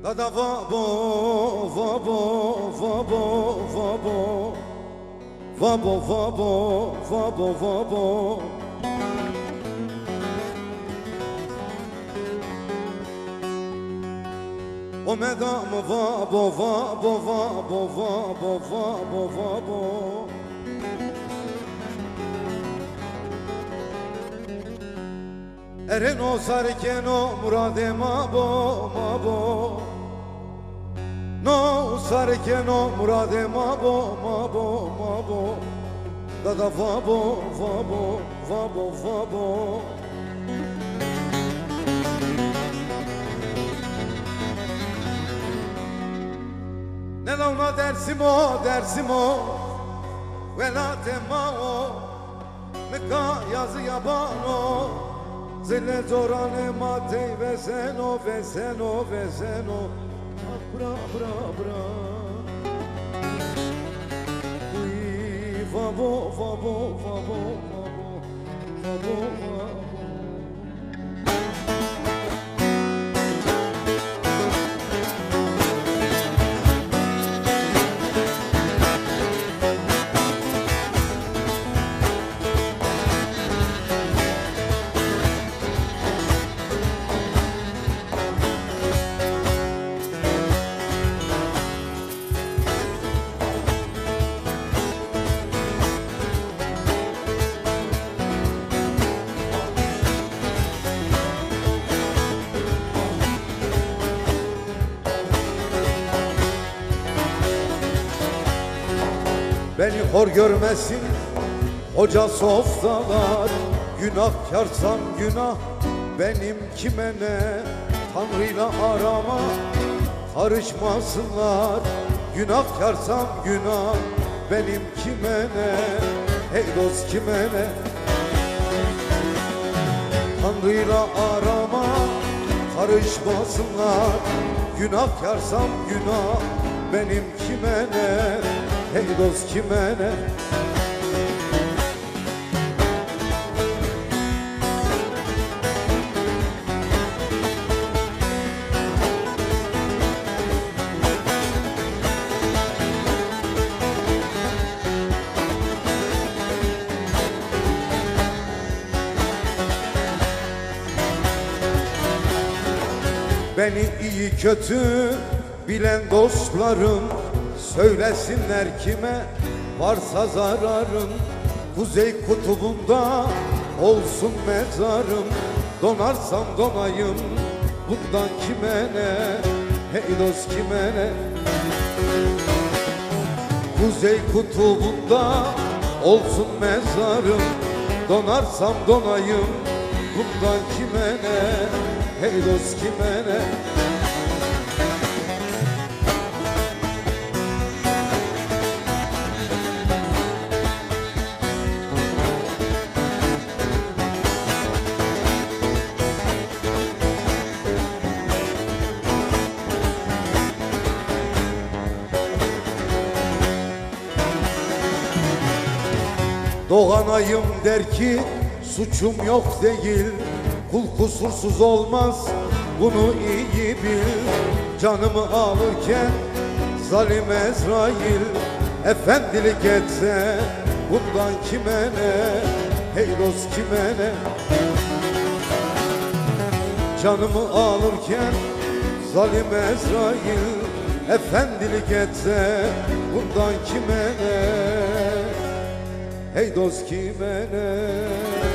Da vabo, vabo, vabo, vabo, vabo, vabo, vabo, vabo. O medam vabo, vabo, vabo, vabo, vabo, vabo. Ereno sarkeno murade mabo, mabo. No sarkeno murade mabo, mabo, mabo. Da vabo, vabo, vabo, vabo. Ne la una dersimo, dersimo. Ve la temao. Ne ka yazı yabano. Zile zorane matey veseno, veseno, veseno. Bra, bra, bra. Uy, vabo, vabo, vabo, vabo, vabo, vabo. Beni hor görmesin hoca softalar. Günahkarsam günah benim kime ne. Tanrıyla arama karışmasınlar. Günahkarsam günah benim kime ne. Hey dost kime ne. Tanrıyla arama karışmasınlar. Günahkarsam günah benim kime ne. Hey dost kime ne? Beni iyi kötü bilen dostlarım söylesinler kime varsa zararım. Kuzey kutubunda olsun mezarım. Donarsam donayım bundan kime ne. Hey dost kime ne. Kuzey kutubunda olsun mezarım. Donarsam donayım bundan kime ne. Hey dost kime ne. Doğanayım der ki suçum yok değil. Kul kusursuz olmaz bunu iyi bil. Canımı alırken zalim Ezrail efendilik etse bundan kime ne. Hey dost kime ne. Canımı alırken zalim Ezrail efendilik etse bundan kime ne. Hey dost kime ne.